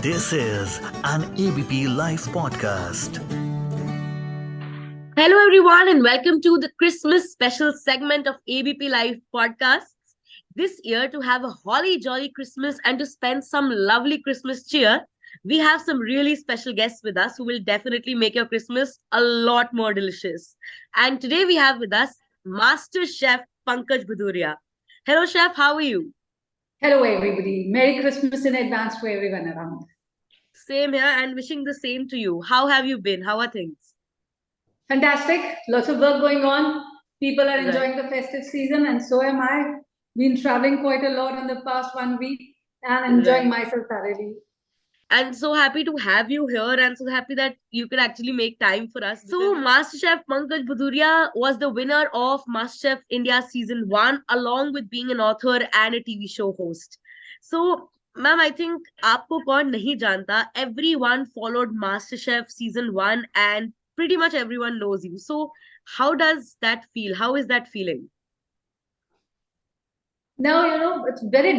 This is an ABP Live Podcast. Hello, everyone, and welcome to the Christmas special segment of ABP Live Podcasts. This year, to have a holly jolly Christmas and to spend some lovely Christmas cheer, we have some really special guests with us who will definitely make your Christmas a lot more delicious. And today, we have with us Master Chef Pankaj Bhadouria. Hello, Chef, how are you? Hello, everybody. Merry Christmas in advance to everyone around. Same here, and wishing the same to you. How have you been? How are things? Fantastic. Lots of work going on. People are enjoying Right. the festive season, and so am I. Been traveling quite a lot in the past 1 week and enjoying Right. myself thoroughly. And so happy to have you here and so happy that you could actually make time for us. So, MasterChef Pankaj Bhadouria was the winner of MasterChef India Season 1, along with being an author and a TV show host. So, ma'am, I think aapko kaun nahi janta. Everyone followed MasterChef Season 1 and pretty much everyone knows you. So, how does that feel? How is that feeling? Now, it's very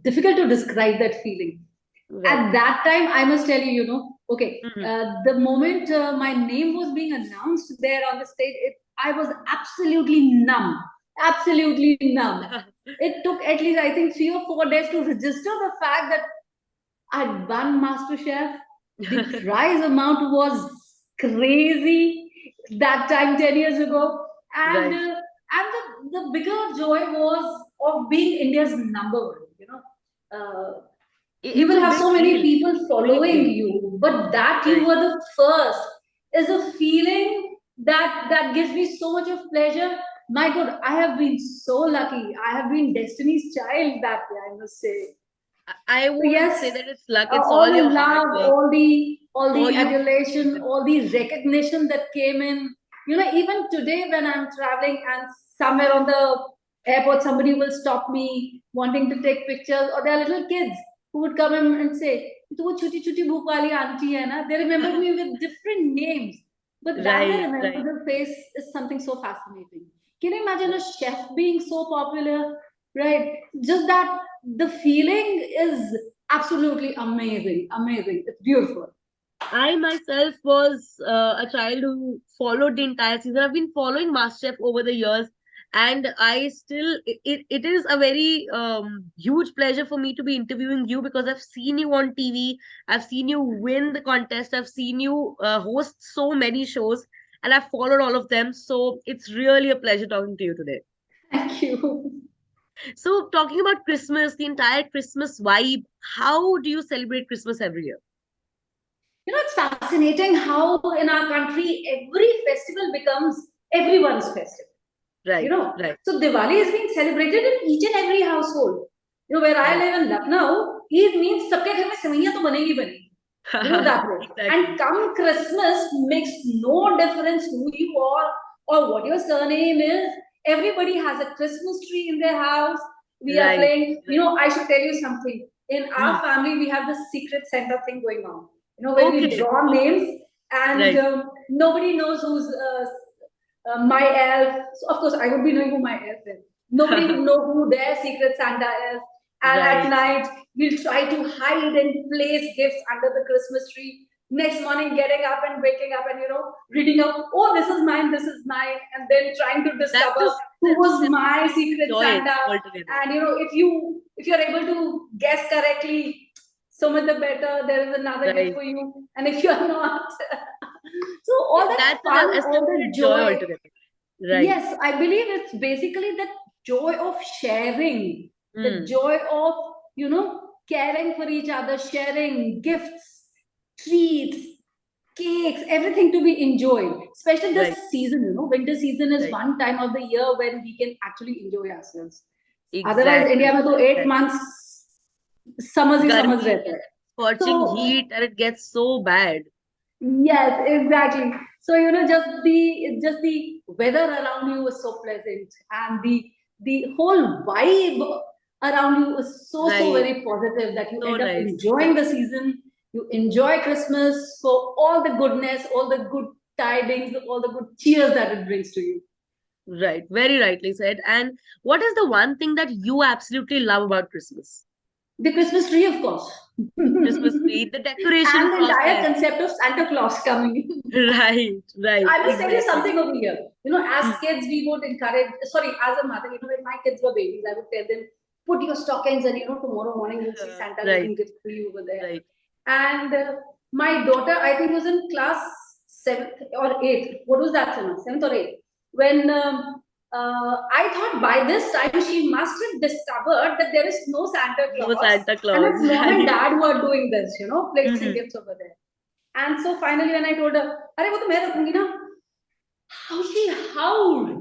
difficult to describe that feeling. Right. At that time, I must tell you, okay, Mhm. the moment my name was being announced there on the stage, I was absolutely numb. Absolutely numb. It took at least, I think, 3 or 4 days to register the fact that I'd won MasterChef. The prize amount was crazy that time 10 years ago. And Right. the bigger joy was of being India's number one. You It's will a have big so many deal. people Big following deal. you, but that you Right. were the first is a feeling that gives me so much of pleasure. My God, I have been so lucky. I have been Destiny's child that way, I must say. I So won't say yes, that it's luck, it's all all the your hard love, work. all the For you, adulation, all the recognition that came in. Even today when I'm traveling and somewhere on the airport, somebody will stop me wanting to take pictures, or there are little kids who would come in and say, "Tu wo chuti chuti bhook wali auntie hai na?" They remember me with different names, but that they right, remember right. the face is something so fascinating. Can you imagine a chef being so popular? Right? Just that the feeling is absolutely amazing. Amazing. It's beautiful. I myself was a child who followed the entire season. I've been following MasterChef over the years, and I still, it is a very huge pleasure for me to be interviewing you because I've seen you on TV, I've seen you win the contest, I've seen you host so many shows, and I've followed all of them. So it's really a pleasure talking to you today. Thank you. So, talking about Christmas, the entire Christmas vibe, how do you celebrate Christmas every year? It's fascinating how in our country every festival becomes everyone's festival. You Right, know, right, so Diwali is being celebrated in each and every household. Where I right. live in Lucknow, Eid means sabke ghar mein sevaiyan to banegi banegi. That way. And Exactly. come Christmas makes no difference who you are or what your surname is. Everybody has a Christmas tree in their house. We are Right, playing. right. I should tell you something. In our Hmm. family, we have this secret Santa thing going on. Where we Okay, draw names and right. nobody knows who's my elf. So of course, I would be knowing who my elf is. Nobody would know who their secret Santa is. And at Right, night, we'll try to hide and place gifts under the Christmas tree. Next morning, getting up and waking up and reading out, oh, this is mine, and then trying to that discover just who was my celebrates secret joy Santa. altogether. And if you're able to guess correctly, so much the better. There is another gift Right. for you. And if you're not, so all that That's fun, a all the separate joy joy. altogether. Right. Yes, I believe it's basically the joy of sharing, the Hmm. joy of, caring for each other, sharing gifts, treats, cakes, everything to be enjoyed. Especially this Right, season, winter season is right. one time of the year when we can actually enjoy ourselves. Otherwise, India Exactly, में तो 8 months exactly. summers ही summers Garmi, रहता है. scorching So heat, and it gets so bad. yes, exactly. So just the weather around you is so pleasant, and the whole vibe around you is so Right. very positive that you So end up nice. enjoying the season. You enjoy Christmas for all the goodness, all the good tidings, all the good cheers that it brings to you. Right. Very rightly said. And what is the one thing that you absolutely love about Christmas? The Christmas tree, of course. Christmas tree, the decoration And the entire process. concept of Santa Claus coming in. Right, right, I must tell you exactly. something over here. You know, as Hmm. kids, we would encourage, sorry, as a mother, you know, when my kids were babies, I would tell them, put your stockings and, you know, tomorrow morning you'll see Santa Right, leaving gifts for you over there. right. And my daughter, I think, was in class seventh or eighth. What was that, Sana? Seventh or eighth? When I thought by this time she must have discovered that there is no Santa No Claus Santa and Claus, it's mom and right. dad who are doing this, you know, placing Mhm. gifts over there. And so finally, when I told her, "अरे वो तो मैं रखूंगी ना," how she howled.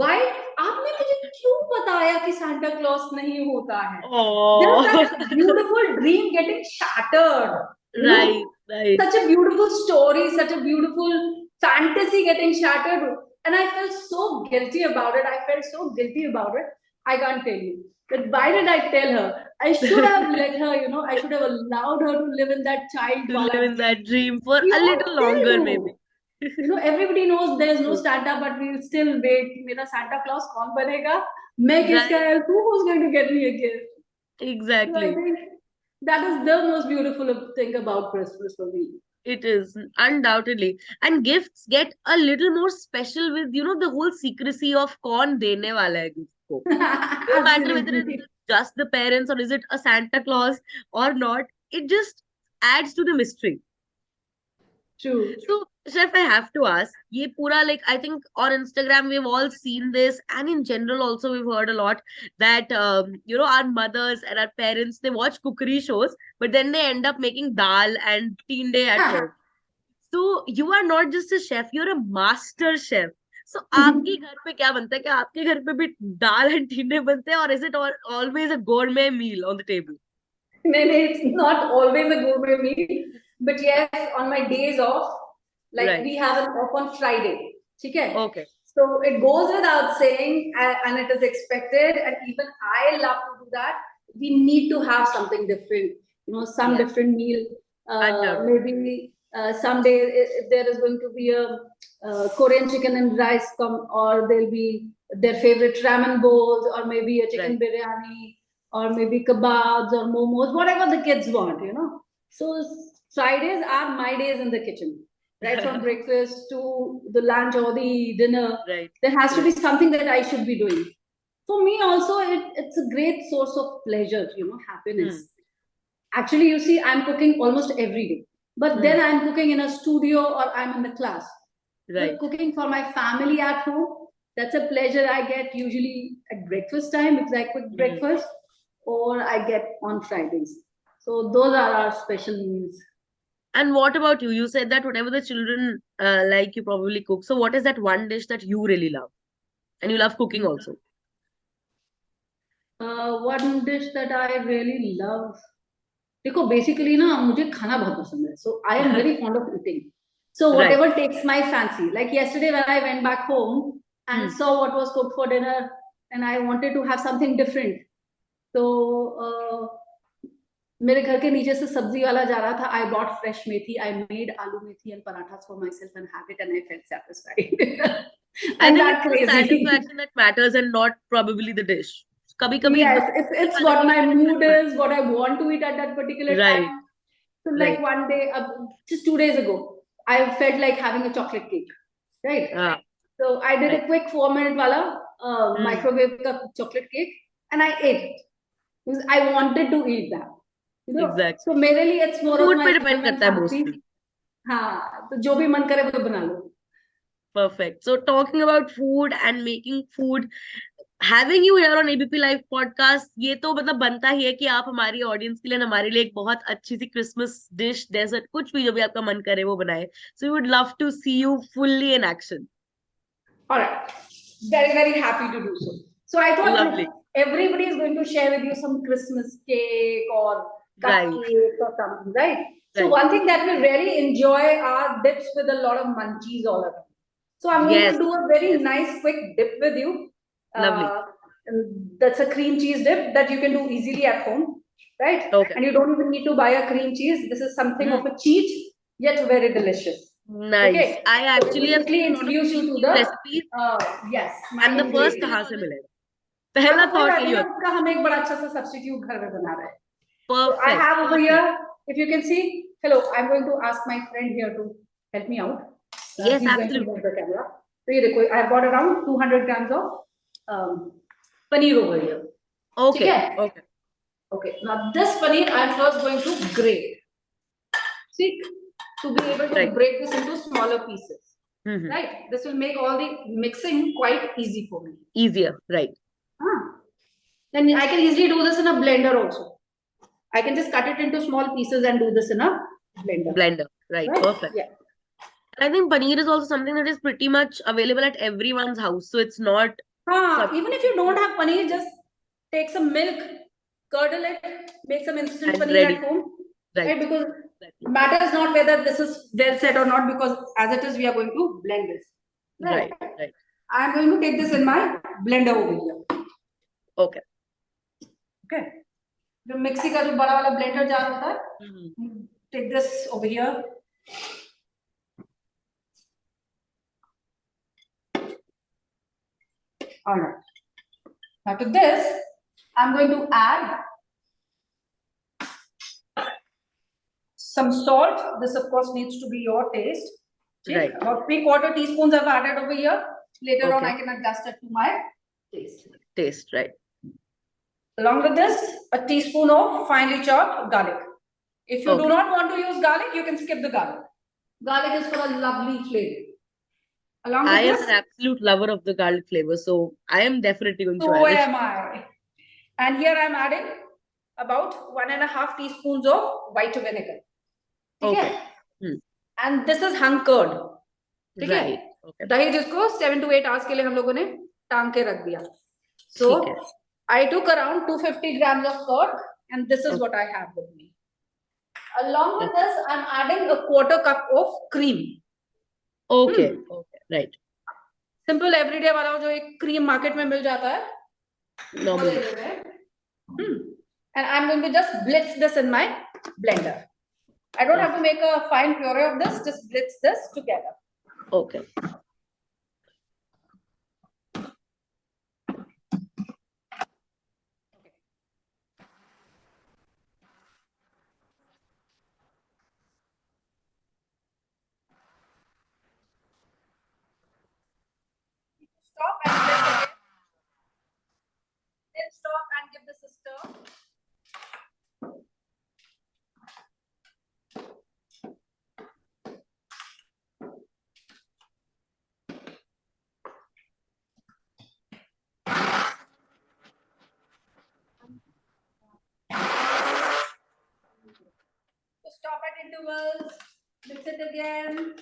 Why? आपने मुझे क्यों बताया कि Santa Claus नहीं होता है? There's Oh, that beautiful dream getting shattered. You know, right, right. such a beautiful story, such a beautiful fantasy getting shattered. And I felt so guilty about it. I felt so guilty about it. I can't tell you. But why did I tell her? I should have let her, you know, I should have allowed her to live in that child To live wala in dream. that dream for We a won't little tell longer, maybe. you. You know, everybody knows there is no True. Santa, but we will still wait. मेरा Santa Claus कौन बनेगा? मैं किसका Right, help हूँ? Who's going to get me a gift? So I exactly. think that is the most beautiful thing about Christmas for me. It is undoubtedly. And gifts get a little more special with, the whole secrecy of कौन देने वाला है gift को. No matter whether it's Absolutely. just the parents or is it a Santa Claus or not, it just adds to the mystery. True. So, Chef, I have to ask, ye pura like I think on Instagram we've all seen this, and in general also we've heard a lot that our mothers and our parents they watch cookery shows, but then they end up making dal and teen day at home. So you are not just a chef, you're a master chef. So आपके घर पे क्या बनता है? क्या आपके घर पे भी दाल and टींडे बनते हैं, or is it always a gourmet meal on the table? No, no, it's not always a gourmet meal, but yes, on my days off, like Right. we have an off on Friday. Okay. Okay. So it goes without saying, and it is expected, and even I love to do that. We need to have something different, you know, some Yes. different meal. Undoubtedly. Maybe someday if there is going to be a Korean chicken and rice come, or there'll be their favorite ramen bowls, or maybe a chicken Right. biryani, or maybe kebabs or momos, whatever the kids want, you know. So Fridays are my days in the kitchen, right from breakfast to the lunch or the dinner. Right. There has to Right. be something that I should be doing. For me, also, it's a great source of pleasure, you know, happiness. Actually, you see, I'm cooking almost every day, but then I'm cooking in a studio or I'm in the class. Right. But cooking for my family at home, that's a pleasure I get usually at breakfast time because I cook breakfast, or I get on Fridays. So those are our special meals. And what about you? You said that whatever the children like, you probably cook. So, what is that one dish that you really love? And you love cooking also. One dish that I really love. देखो basically ना मुझे खाना बहुत पसंद है. So I am very fond of eating. So Right. whatever takes my fancy. Like yesterday when I went back home and saw what was cooked for dinner, and I wanted to have something different. So मेरे घर के नीचे से सब्जी वाला जा रहा था. I bought fresh methi. I made aloo methi and parathas for myself and had it, and I felt satisfied. I I'm think that it's the crazy. satisfaction that matters and not probably the dish. कभी कभी Yes, एकदम it's वाले what को my भी mood satisfaction is, what I want to eat at that particular मिलता है. Right. time. So like Right. one day, just 2 days ago, I felt like having a chocolate cake, right? Ah. So I did a Right. quick 4 minute wala microwave chocolate cake, and I ate it because I wanted to eat that. You know, Exactly. so मेरे लिए it's more of Food my पे depend love and करता है fancy. mostly. हाँ, तो जो भी मन करे वो बना लो. Perfect. So talking about food and making food, having you here on ABP Live Podcast, ये तो मतलब बनता ही है कि आप हमारी ऑडियंस के लिए और हमारे लिए एक बहुत अच्छी सी क्रिसमस डिश डेजर्ट कुछ भी जो भी आपका मन करे वो बनाए. So we would love to see you fully in action. All right. Very, very happy to do so. So I thought, Lovely. look, everybody is going to share with you some Christmas cake or Right. cupcake or something, right? So Right. one thing that we really enjoy are dips with a lot of munchies all around. So I'm going Yes. to do a very Yes. nice quick dip with you. Lovely. And that's a cream cheese dip that you can do easily at home, right? Okay. And you don't even need to buy a cream cheese. This is something of a cheat, yet very delicious. Nice. Okay. I So let actually me have quickly seen a lot of introduce you to cheese the recipes. yes, my And the first ingredients. कहाँ से मिलेगा? हाँ पहला तो कोई thought बात यही नहीं ना, होता उसका हम एक बड़ा अच्छा सा सब्स्टिट्यूट घर में बना रहे हैं. So I Perfect. have over Perfect. here, if you can see, hello, I'm going to ask my friend here to help me out. Yes, He's going to absolutely. move the camera. So you I have got around 200 grams of paneer over here. Okay. Okay. Okay. Okay. Now this paneer I'm first going to grate. See, to be able to Right. break this into smaller pieces. Mhm. Right. This will make all the mixing quite easy for me. Easier. Right. Then I can easily do this in a blender also. I can just cut it into small pieces and do this in a blender. Blender. Right. Right? Perfect. Yeah. I think paneer is also something that is pretty much available at everyone's house. So it's not Even if you don't have paneer, just take some milk, curdle it, make some instant and paneer ready. at home. Right. Right? Because Exactly. matters not whether this is well set or not, because as it is, we are going to blend this. Right. Right. I'm going to take this in my blender over here. Okay. Okay. जो mixie का जो बड़ा वाला blender jar होता है, Mhm. take this over here. All right. Now to this, I'm going to add some salt. This of course needs to be your taste. Right. About 3/4 teaspoons I've added over here. Later on, Okay. I can adjust it to my taste. Taste. Right. Along with this, a teaspoon of finely chopped garlic. If you do not want to use garlic, you can skip the garlic. Garlic is for a lovely flavor. Along with I am this, an absolute lover of the garlic flavor, so I am definitely going to so add it. am I. And here I'm adding about 1.5 teaspoons of white vinegar. Okay. And this is hung curd. Right. Okay. दही जिसको 7 to 8 hours के लिए हम लोगों ने टांग के रख दिया. So ठीक है. I took around 250 grams of curd, and this is what I have with me. Along with this, I'm adding a 1/4 cup of cream. Okay. Okay. Right. Simple everyday वाला जो एक cream market में मिल जाता है. Normally. And I'm going to just blitz this in my blender. I don't have to make a fine puree of this, just blitz this together. Okay. Stop and blitz again. Then stop and give this a stir. So stop at intervals, mix it again.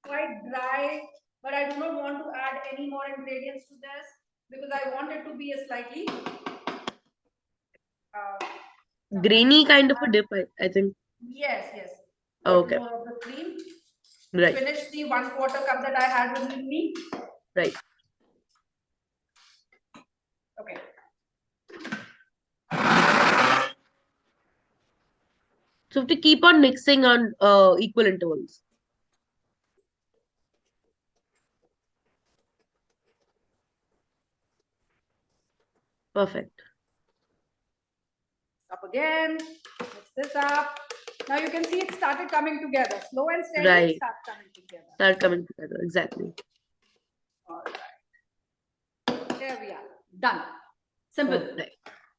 Quite dry, but I do not want to add any more ingredients to this because I want it to be a slightly grainy kind of a dip, I think. Yes. Okay. More of the cream. Right. Finish the 1/4 cup that I had with me. Right. Okay. So to keep on mixing on equal intervals. Perfect. Up again. Mix this up. Now you can see it started coming together. Slow and steady. Right. Start coming together. Start coming together. Exactly. All right. There we are. Done. Simple. Right.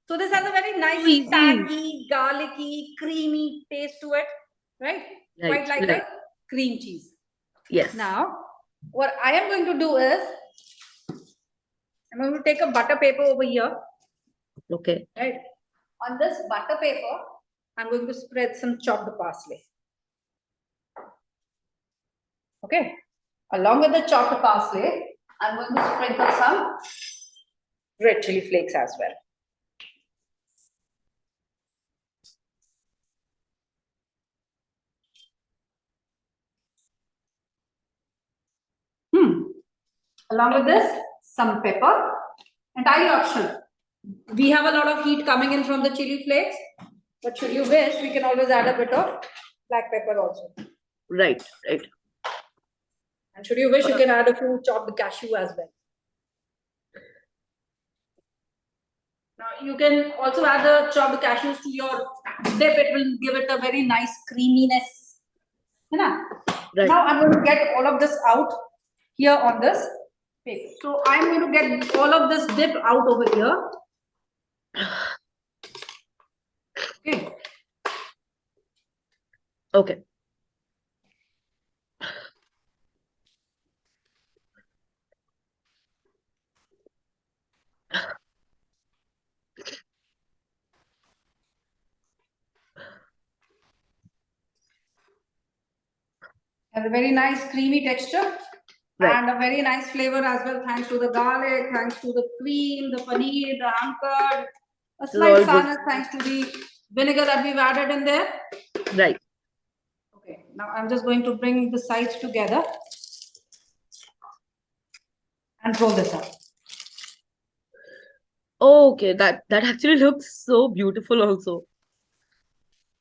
So this has a very nice, Easy. tangy, garlicky, creamy taste to it, right? Quite like a cream cheese. Yes. Now, what I am going to do is, I'm going to take a butter paper over here. Okay. Right. On this butter paper, I'm going to spread some chopped parsley. Okay. Along with the chopped parsley, I'm going to sprinkle some red chili flakes as well. Along with this, some pepper. Entirely optional. We have a lot of heat coming in from the chili flakes, but should you wish, we can always add a bit of black pepper also. Right. And should you wish, you can add a few chopped cashew as well. Now you can also add the chopped cashews to your dip. It will give it a very nice creaminess. Right. Now I'm going to get all of this out here on this paper. So I'm going to get all of this dip out over here. Okay. Okay. Has a very nice creamy texture. Right. And a very nice flavor as well, thanks to the garlic, thanks to the cream, the paneer, the anchored, a slight sourness thanks to the vinegar that we've added in there. Right. Okay, now I'm just going to bring the sides together and roll this up. Okay, that actually looks so beautiful also.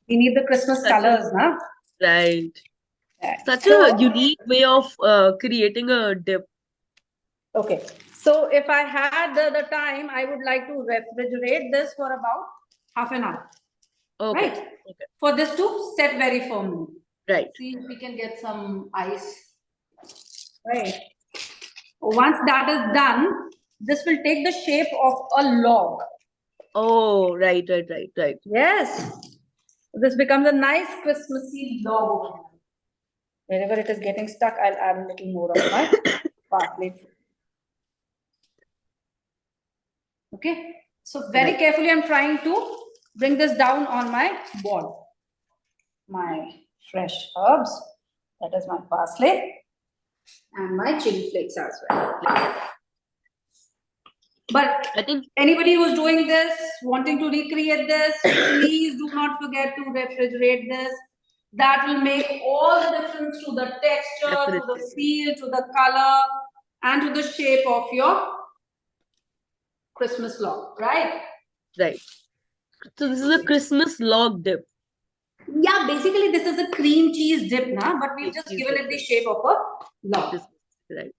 We need the Christmas colors, huh? Right. Yeah. Such a unique way of creating a dip. Okay, so if I had the time, I would like to refrigerate this for about half an hour. Okay. Right? Okay. For this to set very firmly. Right. See if we can get some ice. Right. Once that is done, this will take the shape of a log. Oh, right. Yes. This becomes a nice Christmassy log. Wherever it is getting stuck, I'll add a little more of my parsley. Okay. So very carefully, I'm trying to bring this down on my board. My fresh herbs. That is my parsley. And my chili flakes as well. But I think anybody who's doing this, wanting to recreate this, please do not forget to refrigerate this. That will make all the difference to the texture, to the feel, to the color, and to the shape of your Christmas log, right? Right. So this is a Christmas log dip. Yeah, basically this is a cream cheese dip, nah? But we've just given it the shape of a log. Right.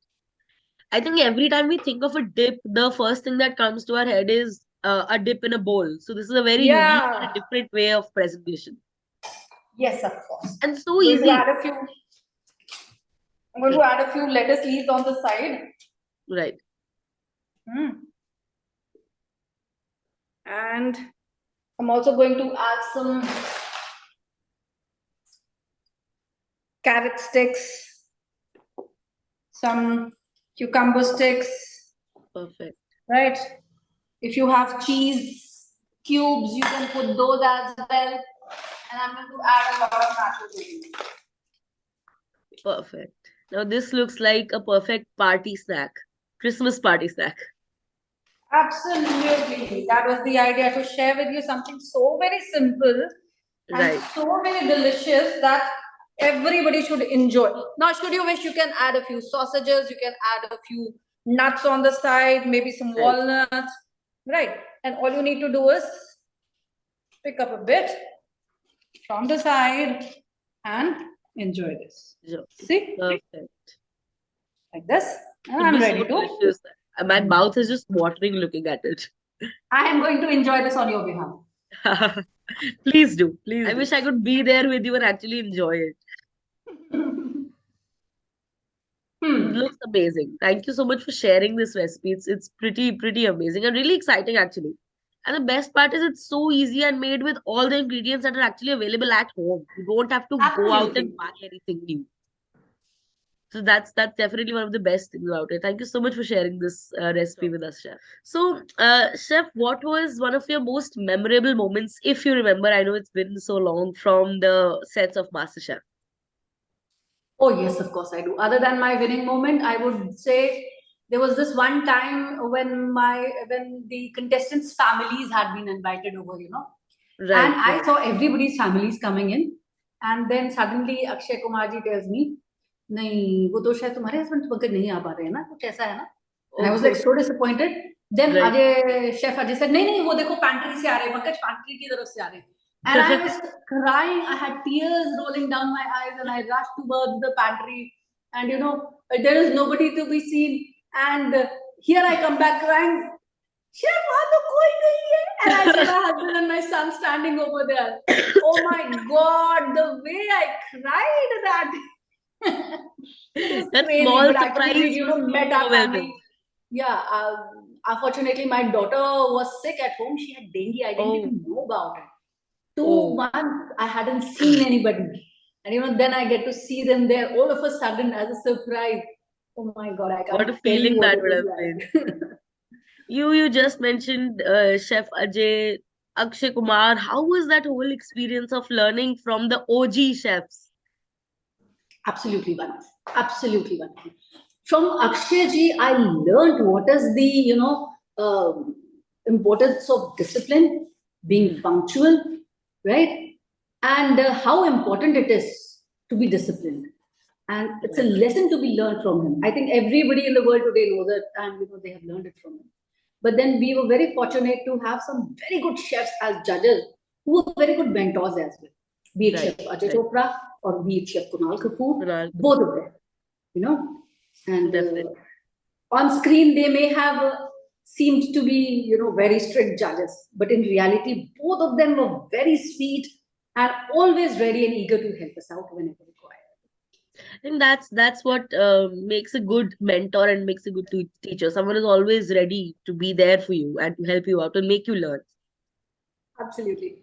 I think every time we think of a dip, the first thing that comes to our head is a dip in a bowl. So this is a very unique and a different way of presentation. Yes, of course. And so easy. I'm going to add a few lettuce leaves on the side. Right. And I'm also going to add some carrot sticks, some cucumber sticks. Perfect. Right. If you have cheese cubes, you can put those as well. And I'm going to add a lot of natural gravy. Perfect. Now this looks like a perfect party snack. Christmas party snack. Absolutely. That was the idea, to share with you something so very simple and so very delicious that everybody should enjoy. Now, should you wish, you can add a few sausages, you can add a few nuts on the side, maybe some walnuts, right? And all you need to do is pick up a bit from the side and enjoy this. See? Perfect. Like this. And I'm ready to. My mouth is just watering looking at it. I am going to enjoy this on your behalf. Please do. Please. I wish I could be there with you and actually enjoy it. It looks amazing. Thank you so much for sharing this recipe. It's pretty amazing and really exciting actually. And the best part is it's so easy and made with all the ingredients that are actually available at home. You don't have to go out and buy anything new. So that's definitely one of the best things about it. Thank you so much for sharing this recipe with us, Chef. So, Chef, what was one of your most memorable moments, if you remember? I know it's been so long, from the sets of MasterChef. Oh yes, of course I do. Other than my winning moment, I would say there was this one time when the contestants' families had been invited over, and I saw everybody's families coming in, and then suddenly Akshay Kumar ji tells me, नहीं वो तो शायद तुम्हारे husband Pankaj नहीं आ पा रहे हैं ना, कुछ ऐसा है ना. And I was like so disappointed. Then Chef Ajay said, नहीं वो देखो pantry से आ रहे हैं, पंकज pantry की तरफ से आ रहे हैं. And I was crying. I had tears rolling down my eyes, and I rushed towards the pantry. And there is nobody to be seen. And here I come back crying. Chef, aap koi nahi hai. And I see my husband and my son standing over there. Oh my God, the way I cried that. It was That crazy, small but actually we, surprise was met so our family. overwhelming. Yeah, unfortunately, my daughter was sick at home. She had dengue. I didn't Oh, even know about it. 2 months, I hadn't seen anybody. And then I get to see them there all of a sudden as a surprise. Oh my God, I what can't a tell you feeling what that it would was have been. like. You just mentioned Chef Ajay, Akshay Kumar. How was that whole experience of learning from the OG chefs? Absolutely wonderful. Absolutely wonderful. From Akshay ji, I learned what is the, importance of discipline, being Hmm. punctual, right? And how important it is to be disciplined. And it's a Right. lesson to be learned from him. I think everybody in the world today knows it, and they have learned it from him. But then we were very fortunate to have some very good chefs as judges who were very good mentors as well. Be it Chef Right. Ajay Right. Chopra or be it Chef Kunal Kapoor, Kunal both Kapoor. of them, you know. And Definitely. on screen they may have seemed to be, very strict judges, but in reality, both of them were very sweet and always ready and eager to help us out whenever required. I think that's what makes a good mentor and makes a good teacher. Someone is always ready to be there for you and to help you out and make you learn. Absolutely.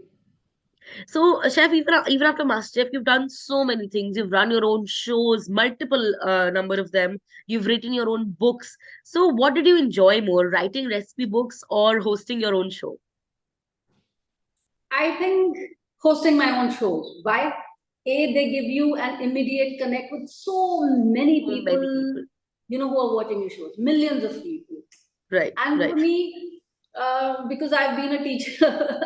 So, Chef, even after MasterChef, you've done so many things. You've run your own shows, multiple number of them. You've written your own books. So, what did you enjoy more, writing recipe books or hosting your own show? I think hosting my own shows. Why? A, they give you an immediate connect with so many So many people, people. who are watching your shows, millions of people. Right, And for right, me, because I've been a teacher,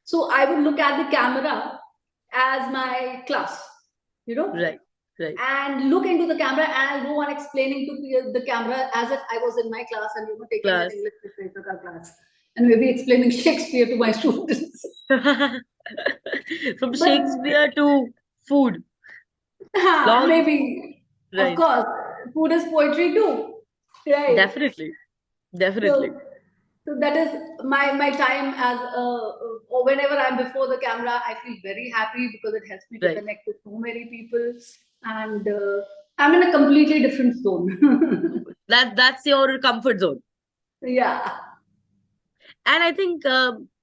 so I would look at the camera as my class, you know, right, right. and look into the camera and I'll go on explaining to the camera as if I was in my class and, taking that Class. English literature class and maybe explaining Shakespeare to my students. From But Shakespeare to food. Long, maybe, of right. course, food is poetry too, right? Definitely, definitely. So, so that is my time as or whenever I'm before the camera, I feel very happy because it helps me to Right. connect with so many people, and I'm in a completely different zone. That's your comfort zone. Yeah. And I think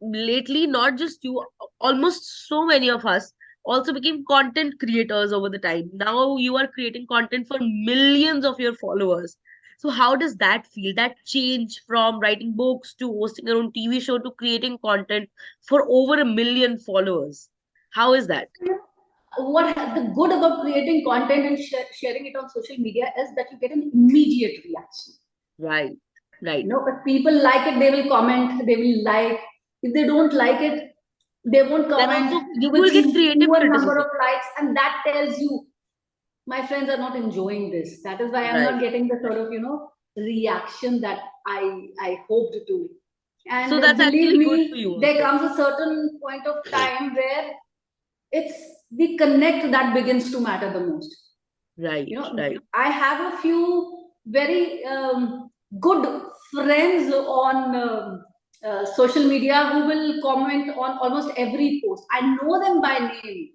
lately, not just you, almost so many of us also became content creators over the time. Now you are creating content for millions of your followers. So how does that feel? That change from writing books to hosting your own TV show to creating content for over a million followers. How is that? The good about creating content and sharing it on social media is that you get an immediate reaction. Right, right. If people like it, they will comment, they will like. If they don't like it, they won't Then comment. also You you will will get see creative fewer number criticism. of likes, and that tells you my friends are not enjoying this. That is why I'm not Right. getting the sort of reaction that I hoped to. So And that's believe actually good for me, you there also. comes a certain point of time where it's the connect that begins to matter the most. Right, right. I have a few very good friends on social media who will comment on almost every post. I know them by name,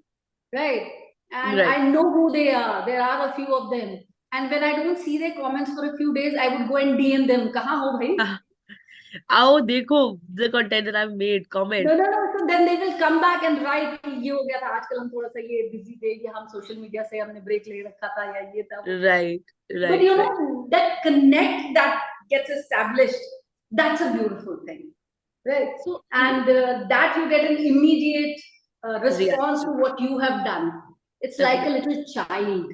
right? And Right. I know who they are. There are a few of them. And when I don't see their comments for a few days, I would go and DM them. Kaha ho bhai? आओ देखो the content that I've made, No, comment. no, no. So then they will come back and write कि ये हो गया था आजकल हम थोड़ा सा ये बिजी थे या हम सोशल मीडिया से हमने ब्रेक ले रखा था या ये था वो था. Right, But right, right, that connect that gets established, that's a beautiful thing, right? so And that you get an immediate response to reaction. what you have done. It's like a Definitely. little child.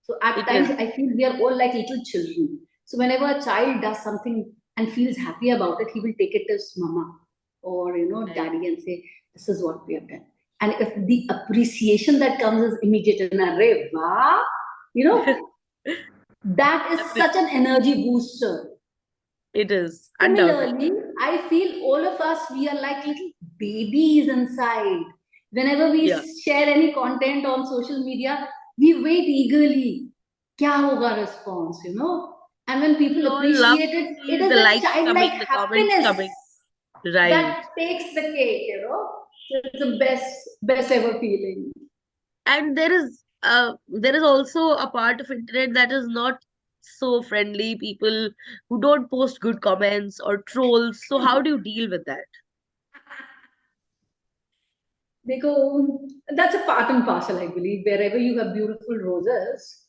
So at It times is. I feel we are all like little children. So whenever a child does something and feels happy about it, he will take it to his mama or Right. daddy and say, "This is what we have done." And if the appreciation that comes is immediate and array, wow, you know, that is such Definitely. an energy booster. It is undoubtedly. Similarly, I feel all of us, we are like little babies inside. Whenever we Yeah. share any content on social media, we wait eagerly. Kya hoga response? And when people We all love appreciate to it, it see is the a likes childlike coming, the comments happiness coming. Right. that takes the cake, you know. So it's the best ever feeling. And there is also a part of internet that is not so friendly. People who don't post good comments or trolls. So how do you deal with that? They go, that's a part and parcel, I believe. Wherever you have beautiful roses,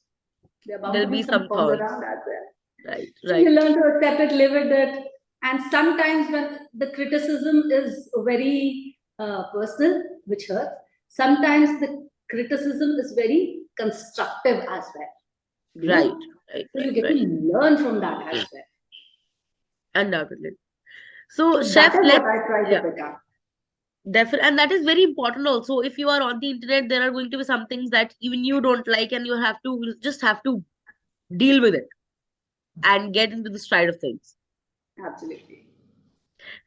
there are bound There'll to be be some some thorns thorns. around as well. Right, So you right, learn to accept it, live with it. And sometimes when the criticism is very personal, which hurts, sometimes the criticism is very constructive as well. You right, know? right, So you right, get to right. learn from that as well. Undoubtedly. So, So that chef, is what let's I try to yeah, pick up. definitely, and that is very important also. If you are on the internet, there are going to be some things that even you don't like, and you have to deal with it and get into the stride of things. Absolutely.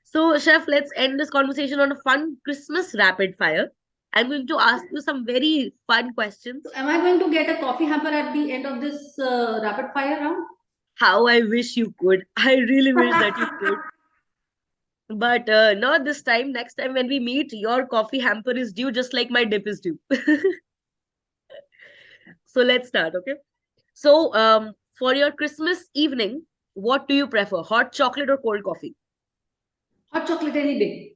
So, chef, let's end this conversation on a fun Christmas rapid fire. I'm going to ask you some very fun questions. So am I going to get a coffee hamper at the end of this rapid fire round? How I wish you could. I really wish that you could. But not this time. Next time when we meet, your coffee hamper is due just like my dip is due. So let's start, okay? So, for your Christmas evening, what do you prefer? Hot chocolate or cold coffee? Hot chocolate any day.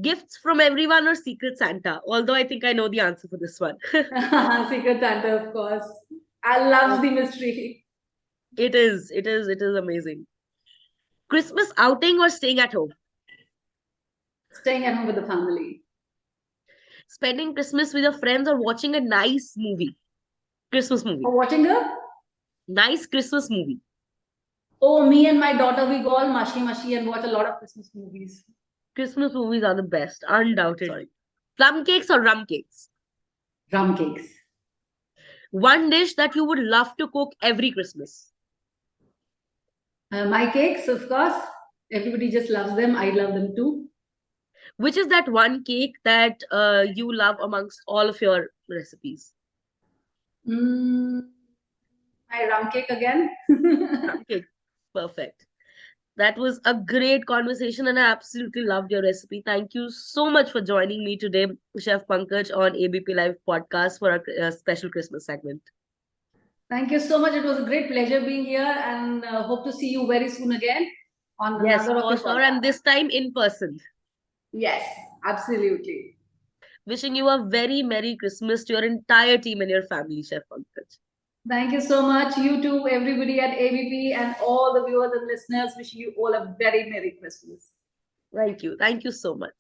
Gifts from everyone or Secret Santa? Although I think I know the answer for this one. Secret Santa, of course. I love the mystery. It is amazing. Christmas outing or staying at home? Staying at home with the family. Spending Christmas with your friends or watching a nice movie? Christmas movie. Or watching a Nice Christmas movie. oh, me and my daughter, we go all mushy and watch a lot of Christmas movies. Christmas movies are the best, undoubtedly. Sorry. Plum cakes or rum cakes? Rum cakes. One dish that you would love to cook every Christmas. My cakes, of course. Everybody just loves them. I love them too. Which is that one cake that you love amongst all of your recipes? Mm, my rum cake again. Rum cake. Perfect. That was a great conversation and I absolutely loved your recipe. Thank you so much for joining me today, Chef Pankaj, on ABP Live Podcast for our special Christmas segment. Thank you so much. It was a great pleasure being here and hope to see you very soon again on Yes, another of for your sure. And podcasts. this time in person. Yes, absolutely. Wishing you a very Merry Christmas to your entire team and your family, Chef Pankaj. Thank you so much. You too, everybody at ABP and all the viewers and listeners. Wishing you all a very Merry Christmas. Thank you. Thank you so much.